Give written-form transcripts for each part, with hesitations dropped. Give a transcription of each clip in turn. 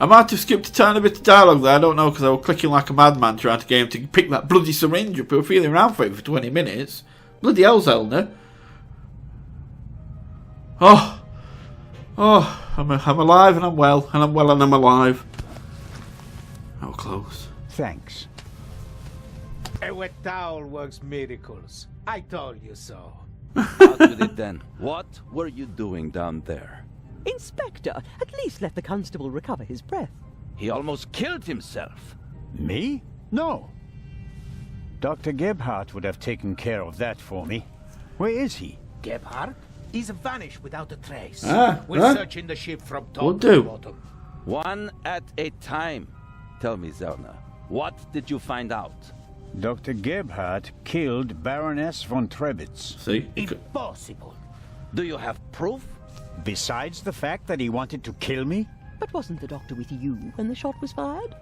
I might have skipped a tiny bit of dialogue there, I don't know, because I was clicking like a madman trying to get him to pick that bloody syringe up. We were feeling around for it for 20 minutes. Bloody hell, Zelda. Oh, I'm alive and I'm well, and I'm well and I'm alive. How close. Thanks. A wet towel works miracles. I told you so. Out with it then. What were you doing down there? Inspector, at least let the constable recover his breath. He almost killed himself. Me? No. Dr. Gebhardt would have taken care of that for me. Where is he? Gebhardt? He's vanished without a trace. We're searching the ship from top to bottom. One at a time. Tell me, Zelna, what did you find out? Dr. Gebhardt killed Baroness von Trebitz. See? Impossible. Do you have proof? Besides the fact that he wanted to kill me? But wasn't the doctor with you when the shot was fired?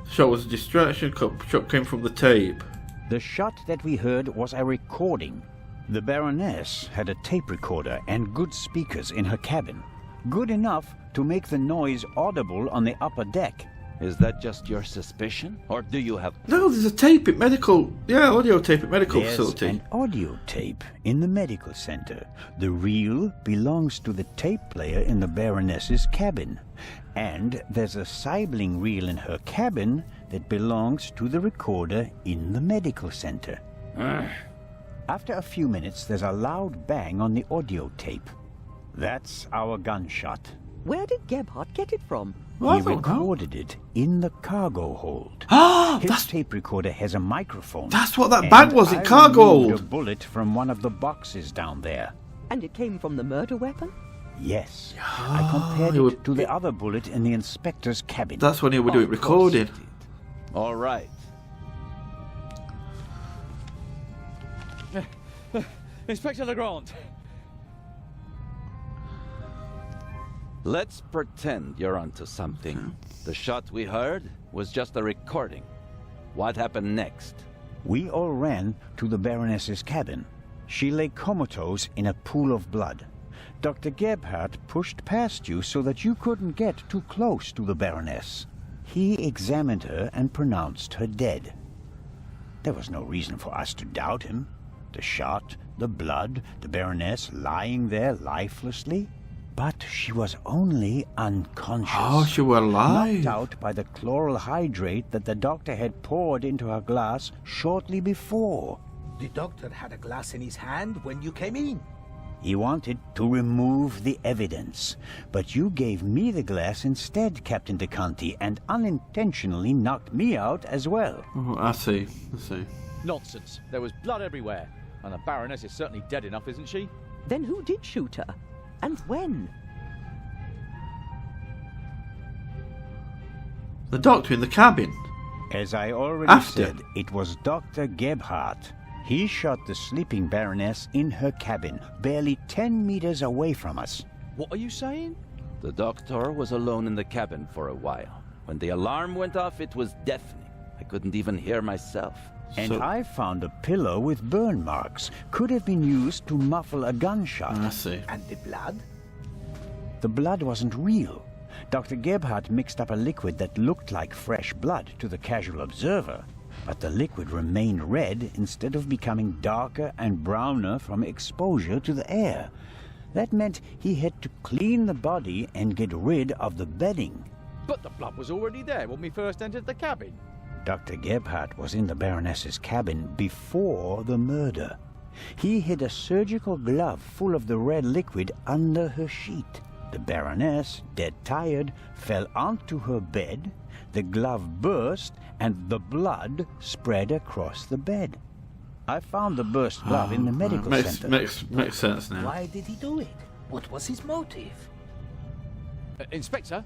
The shot was a distraction. Shot came from the tape. The shot that we heard was a recording. The Baroness had a tape recorder and good speakers in her cabin. Good enough to make the noise audible on the upper deck. Is that just your suspicion? Or do you have... No, there's a tape at medical... Yeah, audio tape at medical There's facility. an audio tape in the medical center. The reel belongs to the tape player in the Baroness's cabin. And there's a sibling reel in her cabin that belongs to the recorder in the medical center. After a few minutes, there's a loud bang on the audio tape. That's our gunshot. Where did Gebhardt get it from? Well, He recorded it in the cargo hold. His That's tape recorder has a microphone. That's what that bag was in cargo I removed hold. a bullet from one of the boxes down there. And it came from the murder weapon? Yes. I compared it to the other bullet in the inspector's cabin. That's when he would do it Of course recorded. you did. All right. Inspector Legrand. Let's pretend you're onto something. The shot we heard was just a recording. What happened next? We all ran to the Baroness's cabin. She lay comatose in a pool of blood. Dr. Gebhardt pushed past you so that you couldn't get too close to the Baroness. He examined her and pronounced her dead. There was no reason for us to doubt him. The shot, the blood, the Baroness lying there lifelessly. But she was only unconscious. Oh, she was alive. Knocked out by the chloral hydrate that the doctor had poured into her glass shortly before. The doctor had a glass in his hand when you came in. He wanted to remove the evidence, but you gave me the glass instead, Captain DeConti, and unintentionally knocked me out as well. Oh, I see. Nonsense. There was blood everywhere. And the Baroness is certainly dead enough, isn't she? Then who did shoot her? And when? The doctor in the cabin. As I already After. said, it was Dr. Gebhardt. He shot the sleeping Baroness in her cabin, barely 10 meters away from us. What are you saying? The doctor was alone in the cabin for a while. When the alarm went off, it was deafening. I couldn't even hear myself. And So- I found a pillow with burn marks. Could have been used to muffle a gunshot. I see. And the blood? The blood wasn't real. Dr. Gebhardt mixed up a liquid that looked like fresh blood to the casual observer, but the liquid remained red instead of becoming darker and browner from exposure to the air. That meant he had to clean the body and get rid of the bedding. But the blood was already there when we first entered the cabin. Dr. Gebhardt was in the Baroness's cabin before the murder. He hid a surgical glove full of the red liquid under her sheet. The Baroness, dead tired, fell onto her bed. The glove burst, and the blood spread across the bed. I found the burst glove in the medical center. Makes sense now. Why did he do it? What was his motive? Inspector?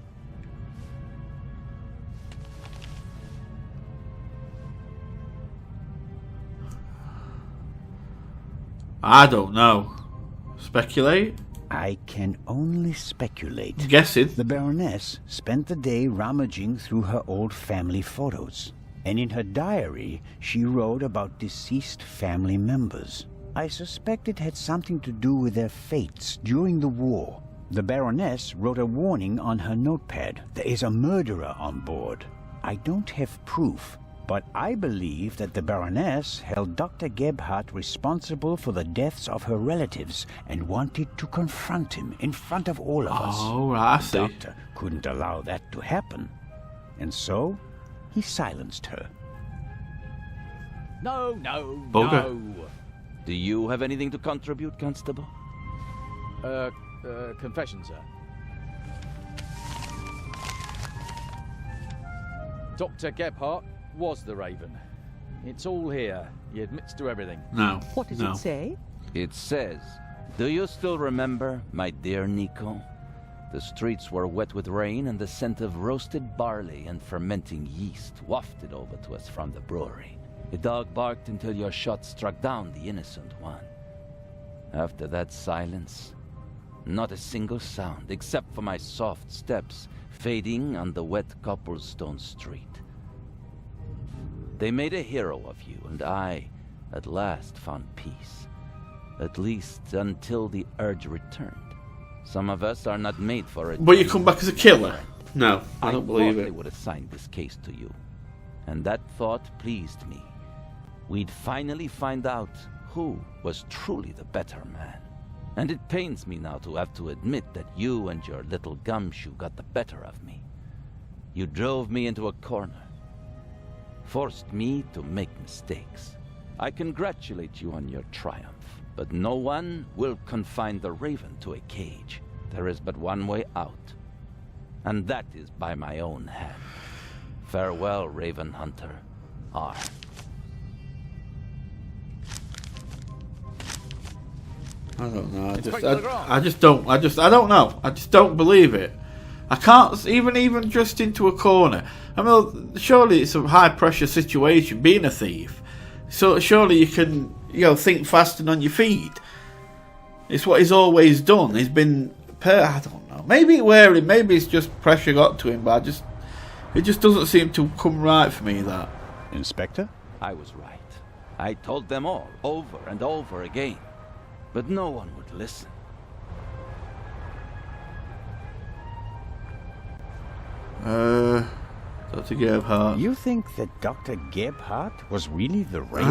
I don't know. Speculate? I can only speculate. Guessing. The Baroness spent the day rummaging through her old family photos, and in her diary she wrote about deceased family members. I suspect it had something to do with their fates during the war. The Baroness wrote a warning on her notepad. There is a murderer on board. I don't have proof, but I believe that the Baroness held Dr. Gebhardt responsible for the deaths of her relatives and wanted to confront him in front of all of us. Oh, right, I see. The doctor couldn't allow that to happen, and so he silenced her. No. Bugger. No. Do you have anything to contribute, Constable? Confession, sir. Dr. Gebhardt was the Raven. It's all here. He admits to everything. No. What does no. it say? It says, "Do you still remember, my dear Nico? The streets were wet with rain and the scent of roasted barley and fermenting yeast wafted over to us from the brewery. A dog barked until your shot struck down the innocent one. After that silence, not a single sound except for my soft steps fading on the wet cobblestone street. They made a hero of you, and I, at last, found peace. At least until the urge returned. Some of us are not made for it. But you come back as a killer? No, I don't believe thought it. they would assign this case to you, and that thought pleased me. We'd finally find out who was truly the better man. And it pains me now to have to admit that you and your little gumshoe got the better of me. You drove me into a corner, forced me to make mistakes. I congratulate you on your triumph, but no one will confine the Raven to a cage. There is but one way out, and that is by my own hand. Farewell, Raven Hunter. R. I don't know. I don't know. I just don't believe it. I can't even just into a corner. I mean, surely it's a high pressure situation being a thief. So surely you can, think fast and on your feet. It's what he's always done. He's been, I don't know. Maybe it's just pressure got to him, but it just doesn't seem to come right for me, that. Inspector? I was right. I told them all, over and over again. But no one would listen. Dr. Gebhardt. You think that Dr. Gebhardt was really the Raven?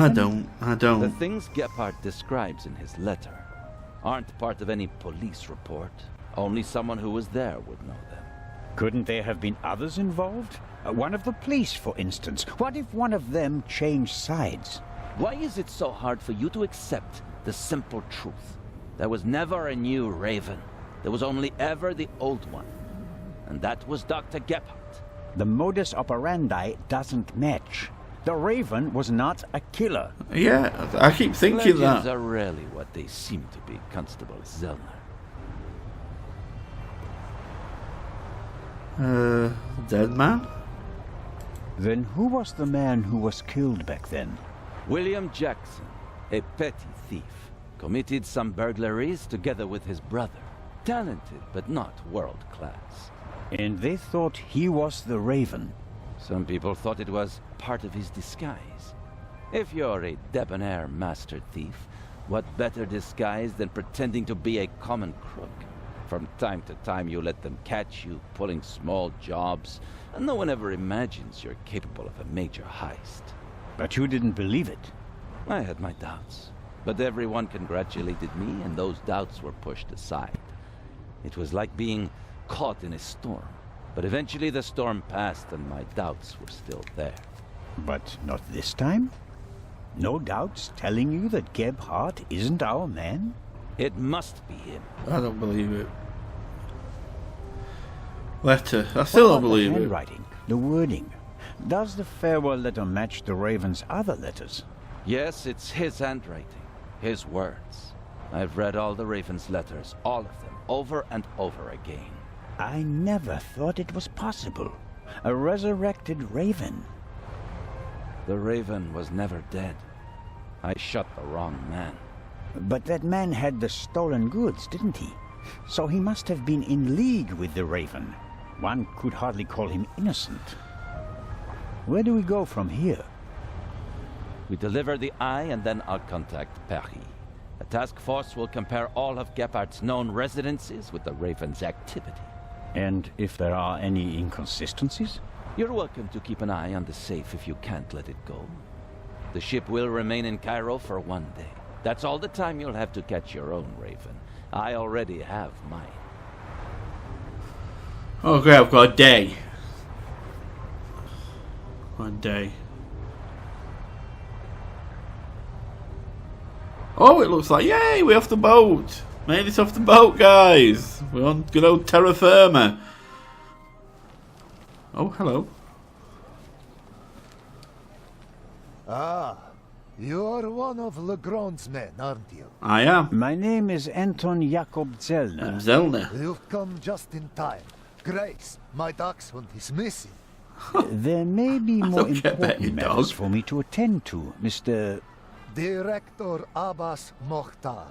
I don't. The things Gebhardt describes in his letter aren't part of any police report. Only someone who was there would know them. Couldn't there have been others involved? One of the police, for instance. What if one of them changed sides? Why is it so hard for you to accept the simple truth? There was never a new Raven. There was only ever the old one. And that was Dr. Gebhardt. The modus operandi doesn't match. The Raven was not a killer. Yeah, I keep thinking Legends that. are rarely what they seem to be, Constable Zellner. Dead man? Then who was the man who was killed back then? William Jackson, a petty thief, committed some burglaries together with his brother. Talented, but not world-class. And they thought he was the Raven. Some people thought it was part of his disguise. If you're a debonair master thief, what better disguise than pretending to be a common crook? From time to time you let them catch you pulling small jobs, and no one ever imagines you're capable of a major heist. But you didn't believe it. I had my doubts, but everyone congratulated me, and those doubts were pushed aside. It was like being caught in a storm, but eventually the storm passed and my doubts were still there. But not this time? No doubts telling you that Gebhardt isn't our man? It must be him. I don't believe it. Letter. I still don't believe the it. handwriting, the wording. Does the farewell letter match the Raven's other letters? Yes, it's his handwriting, his words. I've read all the Raven's letters, all of them, over and over again. I never thought it was possible. A resurrected Raven. The Raven was never dead. I shot the wrong man. But that man had the stolen goods, didn't he? So he must have been in league with the Raven. One could hardly call him innocent. Where do we go from here? We deliver the eye and then I'll contact Paris. A task force will compare all of Gephardt's known residences with the Raven's activity. And if there are any inconsistencies? You're welcome to keep an eye on the safe if you can't let it go. The ship will remain in Cairo for 1 day. That's all the time you'll have to catch your own Raven. I already have mine. Okay, I've got a day. 1 day. Oh, it looks like, yay, we're off the boat. Made it off the boat, guys. We're on good old terra firma. Oh, hello. Ah, you're one of Legrand's men, aren't you? I am. My name is Anton Jakob Zellner. I'm Zellner. You've come just in time. Grace, my dachshund is missing. There may be more don't care about important your matters dog. for me to attend to, Mr. Director Abbas Mokhtar.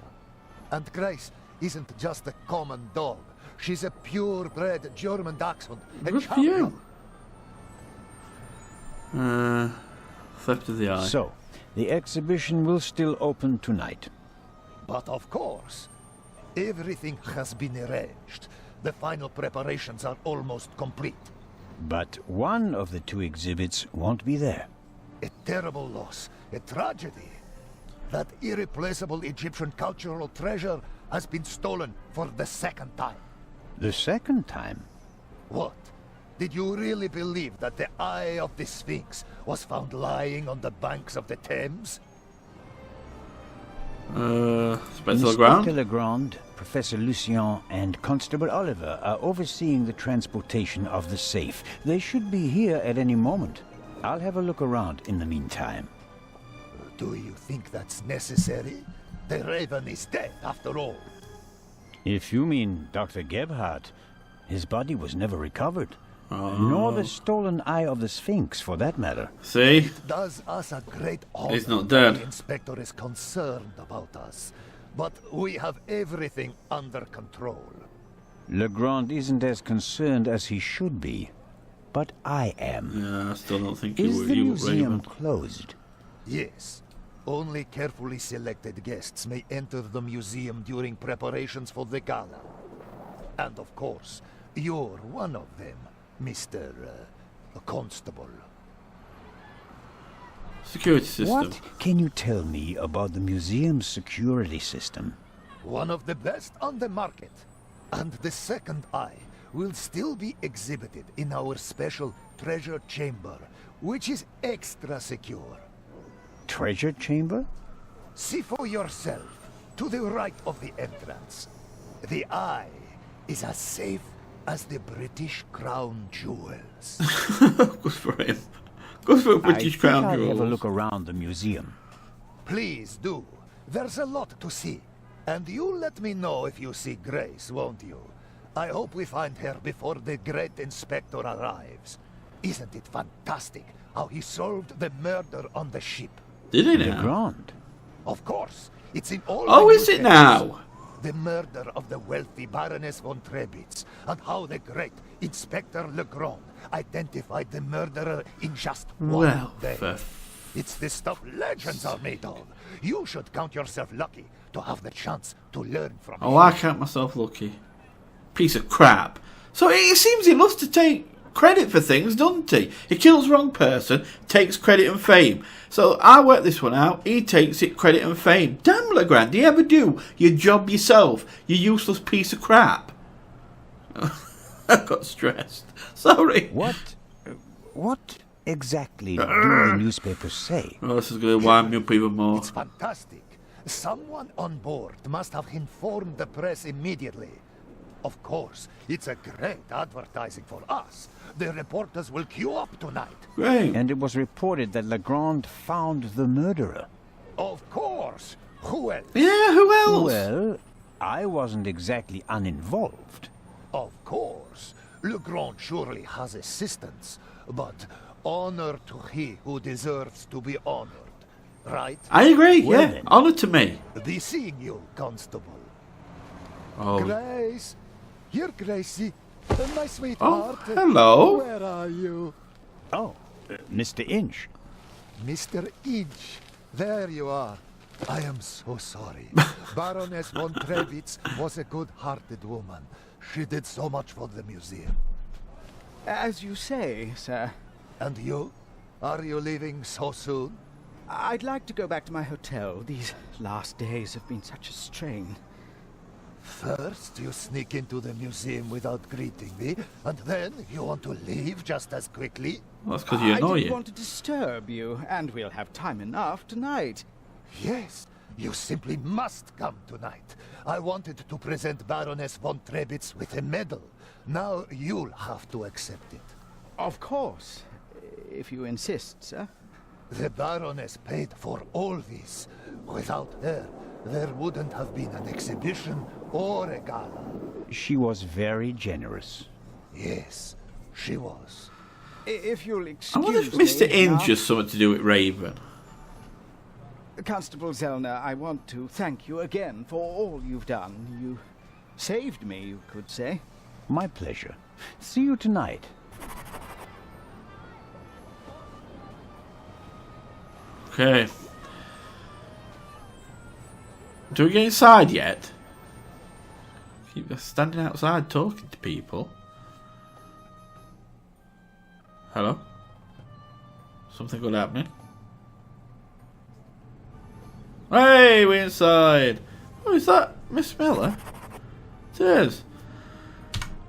And Grace isn't just a common dog. She's a purebred German dachshund. A Good for champion. you. Theft of the eye. So, the exhibition will still open tonight. But of course, everything has been arranged. The final preparations are almost complete. But one of the 2 exhibits won't be there. A terrible loss, a tragedy. That irreplaceable Egyptian cultural treasure has been stolen for the 2nd time. The second time? What? Did you really believe that the eye of the Sphinx was found lying on the banks of the Thames? Spencer Inspector Legrand. Legrand, Professor Lucien, and Constable Oliver are overseeing the transportation of the safe. They should be here at any moment. I'll have a look around in the meantime. Do you think that's necessary? The Raven is dead, after all. If you mean Dr. Gebhardt, his body was never recovered. Nor the stolen eye of the Sphinx, for that matter. See? It does us a great honor. He's not that dead. The Inspector is concerned about us. But we have everything under control. Legrand isn't as concerned as he should be. But I am. Yeah, I still don't think Is the you museum Raven. closed? Yes. Only carefully selected guests may enter the museum during preparations for the gala. And of course, you're one of them, Mr. Constable. Security system. What can you tell me about the museum's security system? One of the best on the market. And the second eye will still be exhibited in our special treasure chamber, which is extra secure. Treasure chamber? See for yourself, to the right of the entrance. The eye is as safe as the British Crown jewels. Good for him. Good for British Crown I'll have a jewels. look around the museum. Please do. There's a lot to see. And you let me know if you see Grace, won't you? I hope we find her before the great inspector arrives. Isn't it fantastic how he solved the murder on the ship? Did he now? Legrand. Of course, it's in all Oh, the is it newspapers. now? The murder of the wealthy Baroness von Trebitz, and how the great Inspector Legrand identified the murderer in just one Well, day. for It's the stuff legends are made of. You should count yourself lucky to have the chance to learn from Oh, I count myself lucky. Piece of crap. So it seems he loves to take credit for things, doesn't he? He kills the wrong person, takes credit and fame. So I worked this one out. He takes it credit and fame. Damn, Legrand, do you ever do your job yourself? You useless piece of crap. I got stressed. Sorry. What exactly do the newspapers say? Oh, this is going to wind me up even more. It's fantastic. Someone on board must have informed the press immediately. Of course, it's a great advertising for us. The reporters will queue up tonight. Great. And it was reported that Legrand found the murderer. Of course. Who else? Yeah, who else? Well, I wasn't exactly uninvolved. Of course. Legrand surely has assistants, but honor to he who deserves to be honored. Right? I agree, Well yeah. then. Honour to me. Be seeing you, Constable. Oh, Grace! Here, Gracie. My sweetheart. oh hello. Where are you? Oh, Mr. Inch. Mr. Inch. There you are. I am so sorry. Baroness von Trevitz was a good-hearted woman. She did so much for the museum. As you say, sir. And you? Are you leaving so soon? I'd like to go back to my hotel. These last days have been such a strain. First, you sneak into the museum without greeting me, and then you want to leave just as quickly? Well, that's because you I annoy didn't you. want to disturb you, and we'll have time enough tonight. Yes, you simply must come tonight. I wanted to present Baroness von Trevitz with a medal. Now you'll have to accept it. Of course, if you insist, sir. The Baroness paid for all this. Without her, there wouldn't have been an exhibition or a gala. She was very generous. Yes, she was. If you'll I excuse wonder if me... Mr. Inge now- has something to do with Raven. Constable Zellner, I want to thank you again for all you've done. You saved me, you could say. My pleasure. See you tonight. Okay. Do we get inside yet? Keep standing outside talking to people. Hello? Something good happening? Hey, we're inside. Oh, is that Miss Miller? It is.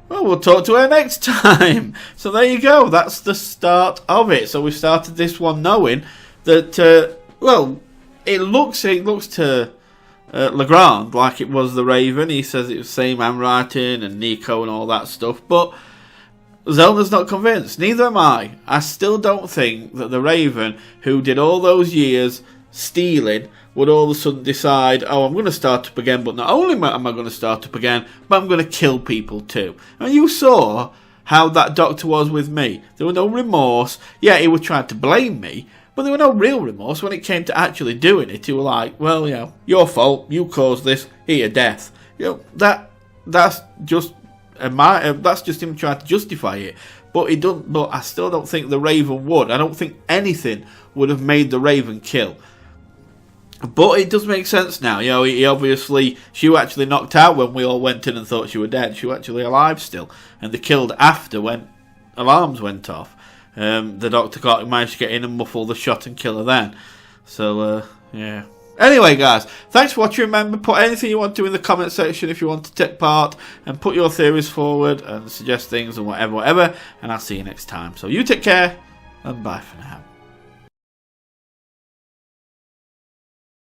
Well, we'll talk to her next time. So there you go. That's the start of it. So we started this one knowing that, well, it looks to Legrand like it was the Raven. He says it was same handwriting and Nico and all that stuff. But Zelda's not convinced. Neither am I. I still don't think that the Raven, who did all those years stealing, would all of a sudden decide, oh, I'm going to start up again, but not only am I going to start up again, but I'm going to kill people too. And you saw how that doctor was with me. There was no remorse. Yeah, he was trying to blame me, but there was no real remorse when it came to actually doing it. He was like, well, you know, your fault, you caused this, here, death. You know, that's just him trying to justify it. But he doesn't. But I still don't think the Raven would. I don't think anything would have made the Raven kill. But it does make sense now. You know, he obviously, she was actually knocked out when we all went in and thought she was dead. She was actually alive still, and they killed after when alarms went off. The doctor managed to get in and muffle the shot and kill her then. So yeah. Anyway, guys, thanks for watching. Remember, put anything you want to in the comment section if you want to take part, and put your theories forward and suggest things and whatever. And I'll see you next time. So you take care, and bye for now.